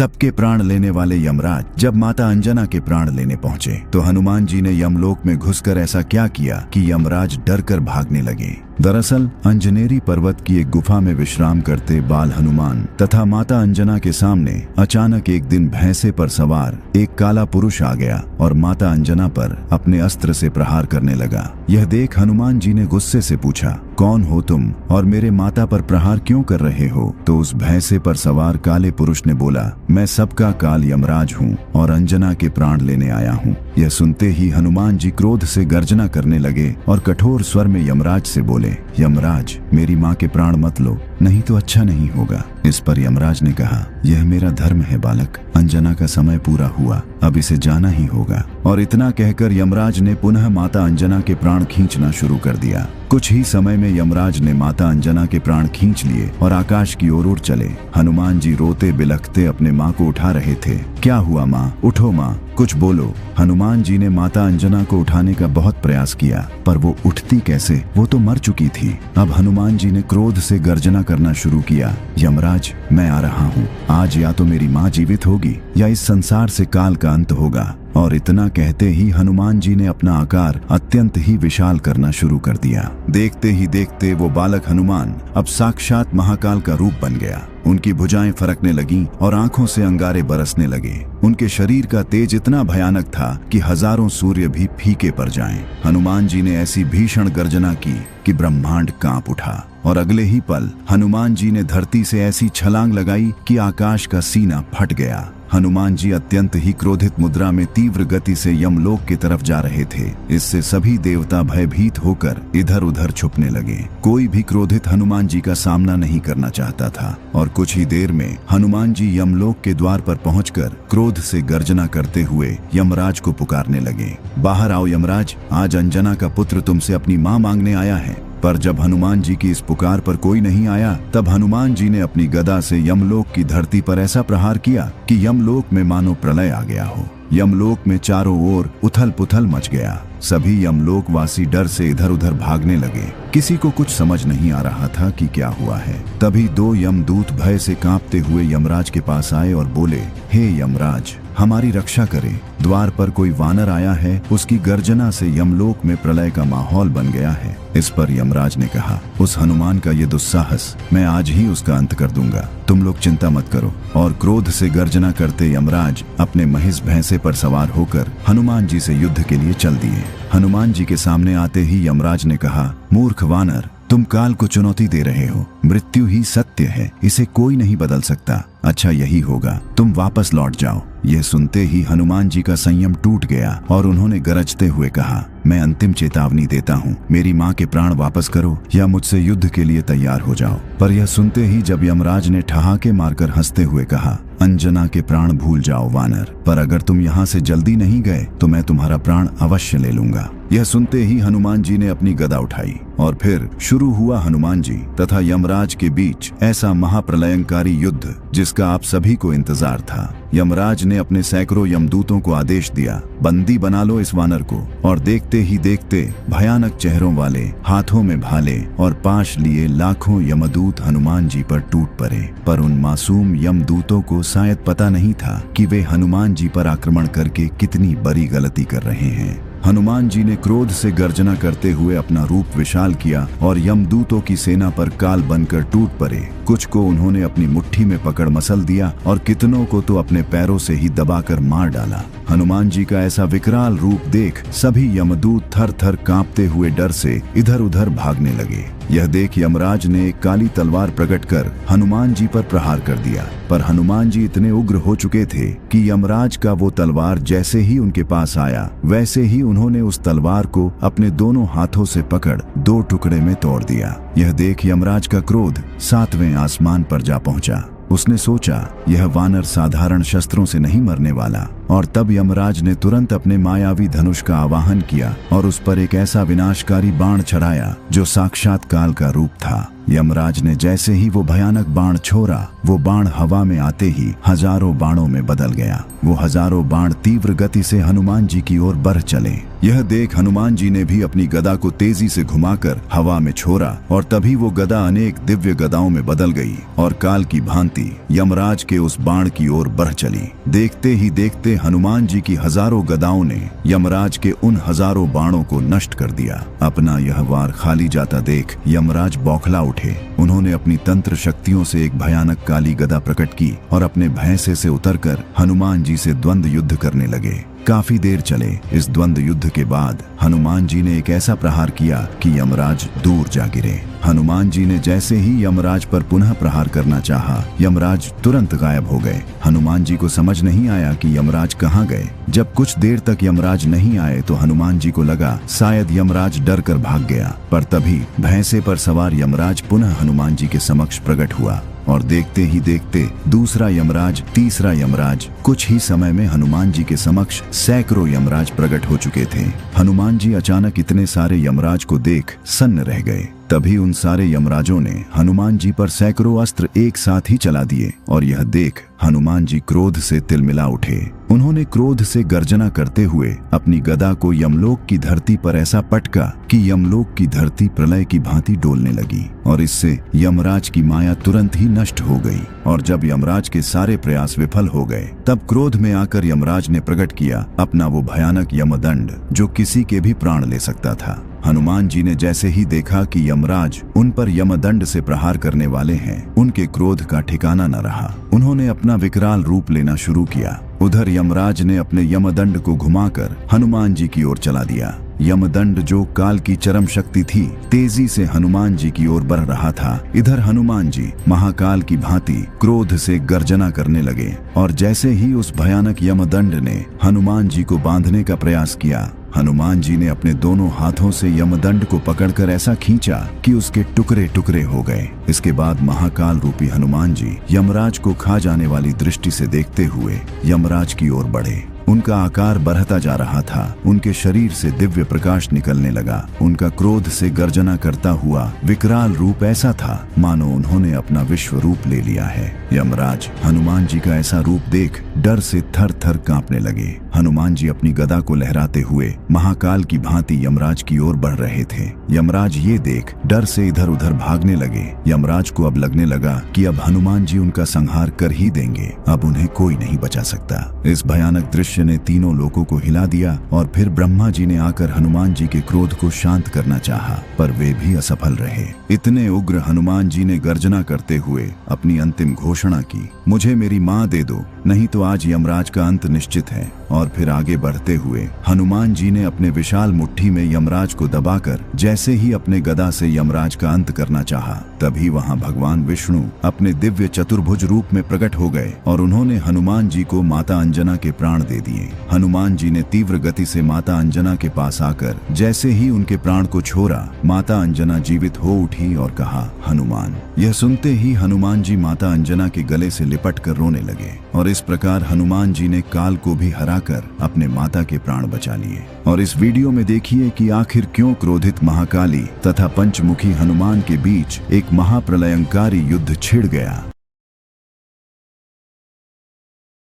सबके प्राण लेने वाले यमराज जब माता अंजना के प्राण लेने पहुंचे तो हनुमान जी ने यमलोक में घुसकर ऐसा क्या किया कि यमराज डरकर भागने लगे। दरअसल अंजनेरी पर्वत की एक गुफा में विश्राम करते बाल हनुमान तथा माता अंजना के सामने अचानक एक दिन भैंसे पर सवार एक काला पुरुष आ गया और माता अंजना पर अपने अस्त्र से प्रहार करने लगा। यह देख हनुमान जी ने गुस्से से पूछा, कौन हो तुम और मेरे माता पर प्रहार क्यों कर रहे हो? तो उस भैंसे पर सवार काले पुरुष ने बोला, मैं सबका काल यमराज हूँ और अंजना के प्राण लेने आया हूँ। यह सुनते ही हनुमान जी क्रोध से गर्जना करने लगे और कठोर स्वर में यमराज से बोले, यमराज मेरी माँ के प्राण मत लो, नहीं तो अच्छा नहीं होगा। इस पर यमराज ने कहा, यह मेरा धर्म है बालक, अंजना का समय पूरा हुआ, अब इसे जाना ही होगा। और इतना कहकर यमराज ने पुनः माता अंजना के प्राण खींचना शुरू कर दिया। कुछ ही समय में यमराज ने माता अंजना के प्राण खींच लिए और आकाश की ओर उड़ चले। हनुमान जी रोते बिलखते अपने माँ को उठा रहे थे। क्या हुआ माँ, उठो माँ, कुछ बोलो। हनुमान जी ने माता अंजना को उठाने का बहुत प्रयास किया पर वो उठती कैसे, वो तो मर चुकी थी। अब हनुमान जी ने क्रोध से गर्जना करना शुरू किया, यमराज मैं आ रहा हूँ, आज या तो मेरी माँ जीवित होगी या इस संसार से काल का अंत होगा। और इतना कहते ही हनुमान जी ने अपना आकार अत्यंत ही विशाल करना शुरू कर दिया। देखते ही देखते वो बालक हनुमान अब साक्षात महाकाल का रूप बन गया। उनकी भुजाएं फरकने लगीं और आंखों से अंगारे बरसने लगे। उनके शरीर का तेज इतना भयानक था कि हजारों सूर्य भी फीके पड़ जाएं। हनुमान जी ने ऐसी भीषण गर्जना की कि ब्रह्मांड कांप उठा और अगले ही पल हनुमान जी ने धरती से ऐसी छलांग लगाई कि आकाश का सीना फट गया। हनुमान जी अत्यंत ही क्रोधित मुद्रा में तीव्र गति से यमलोक की तरफ जा रहे थे। इससे सभी देवता भयभीत होकर इधर उधर छुपने लगे। कोई भी क्रोधित हनुमान जी का सामना नहीं करना चाहता था और कुछ ही देर में हनुमान जी यमलोक के द्वार पर पहुंचकर क्रोध से गर्जना करते हुए यमराज को पुकारने लगे, बाहर आओ यमराज, आज अंजना का पुत्र तुमसे अपनी माँ मांगने आया है। पर जब हनुमान जी की इस पुकार पर कोई नहीं आया तब हनुमान जी ने अपनी गदा से यमलोक की धरती पर ऐसा प्रहार किया कि यमलोक में मानो प्रलय आ गया हो। यमलोक में चारों ओर उथल पुथल मच गया। सभी यमलोक वासी डर से इधर उधर भागने लगे। किसी को कुछ समझ नहीं आ रहा था कि क्या हुआ है। तभी दो यमदूत भय से कांपते हुए यमराज के पास आए और बोले, हे यमराज हमारी रक्षा करें, द्वार पर कोई वानर आया है, उसकी गर्जना से यमलोक में प्रलय का माहौल बन गया है। इस पर यमराज ने कहा, उस हनुमान का ये दुस्साहस मैं आज ही उसका अंत कर दूंगा, तुम लोग चिंता मत करो। और क्रोध से गर्जना करते यमराज अपने महिष भैंसे पर सवार होकर हनुमान जी से युद्ध के लिए चल दिए। हनुमान जी के सामने आते ही यमराज ने कहा, मूर्ख वानर, तुम काल को चुनौती दे रहे हो, मृत्यु ही सत्य है, इसे कोई नहीं बदल सकता। अच्छा यही होगा, तुम वापस लौट जाओ। यह सुनते ही हनुमान जी का संयम टूट गया और उन्होंने गरजते हुए कहा, मैं अंतिम चेतावनी देता हूँ, मेरी माँ के प्राण वापस करो या मुझसे युद्ध के लिए तैयार हो जाओ। पर यह सुनते ही जब यमराज ने ठहाके मारकर हंसते हुए कहा, अंजना के प्राण भूल जाओ वानर, पर अगर तुम यहाँ से जल्दी नहीं गए तो मैं तुम्हारा प्राण अवश्य ले लूंगा। यह सुनते ही हनुमान जी ने अपनी गदा उठाई और फिर शुरू हुआ हनुमान जी तथा यमराज के बीच ऐसा महाप्रलयंकारी युद्ध जिसका आप सभी को इंतजार था। यमराज ने अपने सैकड़ों यमदूतों को आदेश दिया, बंदी बना लो इस वानर को। और देखते ही देखते भयानक चेहरों वाले, हाथों में भाले और पाश लिए लाखों यमदूत हनुमान जी पर टूट पड़े। पर उन मासूम यमदूतों को शायद पता नहीं था कि वे हनुमान जी पर आक्रमण करके कितनी बड़ी गलती कर रहे हैं। हनुमान जी ने क्रोध से गर्जना करते हुए अपना रूप विशाल किया और यमदूतों की सेना पर काल बनकर टूट पड़े। कुछ को उन्होंने अपनी मुट्ठी में पकड़ मसल दिया और कितनों को तो अपने पैरों से ही दबाकर मार डाला। हनुमान जी का ऐसा विकराल रूप देख सभी यमदूत थर थर कांपते हुए डर से इधर उधर भागने लगे। यह देख यमराज ने एक काली तलवार प्रकट कर हनुमान जी पर प्रहार कर दिया। पर हनुमान जी इतने उग्र हो चुके थे कि यमराज का वो तलवार जैसे ही उनके पास आया वैसे ही उन्होंने उस तलवार को अपने दोनों हाथों से पकड़ दो टुकड़े में तोड़ दिया। यह देख यमराज का क्रोध सातवें आसमान पर जा पहुंचा। उसने सोचा यह वानर साधारण शस्त्रों से नहीं मरने वाला और तब यमराज ने तुरंत अपने मायावी धनुष का आवाहन किया और उस पर एक ऐसा विनाशकारी बाण चढ़ाया जो साक्षात काल का रूप था। यमराज ने जैसे ही वो भयानक बाण छोड़ा, वो बाण हवा में आते ही हजारों बाणों में बदल गया। वो हजारों बाण तीव्र गति से हनुमान जी की ओर बढ़ चले। यह देख हनुमान जी ने भी अपनी गदा को तेजी से घुमाकर हवा में छोड़ा और तभी वो गदा अनेक दिव्य गदाओं में बदल गई और काल की भांति यमराज के उस बाण की ओर बढ़ चली। देखते ही देखते हनुमान जी की हजारों गदाओं ने यमराज के उन हजारों बाणों को नष्ट कर दिया। अपना यह वार खाली जाता देख यमराज बौखला उठे। उन्होंने अपनी तंत्र शक्तियों से एक भयानक काली गदा प्रकट की और अपने भैंसे से उतरकर हनुमान जी से द्वंद्व युद्ध करने लगे। काफी देर चले इस द्वंद्व युद्ध के बाद हनुमान जी ने एक ऐसा प्रहार किया कि यमराज दूर जा गिरे। हनुमान जी ने जैसे ही यमराज पर पुनः प्रहार करना चाहा, यमराज तुरंत गायब हो गए। हनुमान जी को समझ नहीं आया कि यमराज कहाँ गए। जब कुछ देर तक यमराज नहीं आए तो हनुमान जी को लगा शायद यमराज डर कर भाग गया, पर तभी भैंसे पर सवार यमराज पुनः हनुमान जी के समक्ष प्रकट हुआ और देखते ही देखते दूसरा यमराज, तीसरा यमराज, कुछ ही समय में हनुमान जी के समक्ष सैकड़ों यमराज प्रकट हो चुके थे। हनुमान जी अचानक इतने सारे यमराज को देख सन्न रह गए। तभी उन सारे यमराजों ने हनुमान जी पर सैकड़ों अस्त्र एक साथ ही चला दिए और यह देख हनुमान जी क्रोध से तिलमिला उठे। उन्होंने क्रोध से गर्जना करते हुए अपनी गदा को यमलोक की धरती पर ऐसा पटका कि यमलोक की धरती प्रलय की भांति डोलने लगी और इससे यमराज की माया तुरंत ही नष्ट हो गई। और जब यमराज के सारे प्रयास विफल हो गए तब क्रोध में आकर यमराज ने प्रकट किया अपना वो भयानक यमदंड जो किसी के भी प्राण ले सकता था। हनुमान जी ने जैसे ही देखा कि यमराज उन पर यमदंड से प्रहार करने वाले हैं, उनके क्रोध का ठिकाना न रहा। उन्होंने अपना विकराल रूप लेना शुरू किया। उधर यमराज ने अपने यमदंड को घुमाकर हनुमान जी की ओर चला दिया। यमदंड जो काल की चरम शक्ति थी, तेजी से हनुमान जी की ओर बढ़ रहा था। इधर हनुमान जी महाकाल की भांति क्रोध से गर्जना करने लगे और जैसे ही उस भयानक यमदंड ने हनुमान जी को बांधने का प्रयास किया, हनुमान जी ने अपने दोनों हाथों से यमदंड को पकड़कर ऐसा खींचा कि उसके टुकड़े टुकड़े हो गए। इसके बाद महाकाल रूपी हनुमान जी यमराज को खा जाने वाली दृष्टि से देखते हुए यमराज की ओर बढ़े। उनका आकार बढ़ता जा रहा था। उनके शरीर से दिव्य प्रकाश निकलने लगा। उनका क्रोध से गर्जना करता हुआ विकराल रूप ऐसा था मानो उन्होंने अपना विश्व रूप ले लिया है। यमराज हनुमान जी का ऐसा रूप देख डर से थर थर कांपने लगे। हनुमान जी अपनी गदा को लहराते हुए महाकाल की भांति यमराज की ओर बढ़ रहे थे। यमराज ये देख डर से इधर उधर भागने लगे। यमराज को अब लगने लगा कि अब हनुमान जी उनका संहार कर ही देंगे, अब उन्हें कोई नहीं बचा सकता। इस भयानक दृश्य ने तीनों लोगों को हिला दिया और फिर ब्रह्मा जी ने आकर हनुमान जी के क्रोध को शांत करना चाहा, पर वे भी असफल रहे। इतने उग्र हनुमान जी ने गर्जना करते हुए अपनी अंतिम घोषणा की, मुझे मेरी माँ दे दो, नहीं तो आज यमराज का अंत निश्चित है। और फिर आगे बढ़ते हुए हनुमान जी ने अपने विशाल मुट्ठी में यमराज को दबाकर जैसे ही अपने गदा से यमराज का अंत करना चाहा, तभी वहां भगवान विष्णु अपने दिव्य चतुर्भुज रूप में प्रकट हो गए और उन्होंने हनुमान जी को माता अंजना के प्राण दे दिए। हनुमान जी ने तीव्र गति से माता अंजना के पास आकर जैसे ही उनके प्राण को छोड़ा, माता अंजना जीवित हो उठी और कहा, हनुमान। यह सुनते ही हनुमान जी माता अंजना के गले से लिपट कर रोने लगे और इस प्रकार हनुमान जी ने काल को भी हराकर अपने माता के प्राण बचा लिए। और इस वीडियो में देखिए कि आखिर क्यों क्रोधित महाकाली तथा पंचमुखी हनुमान के बीच एक महाप्रलयंकारी युद्ध छिड़ गया।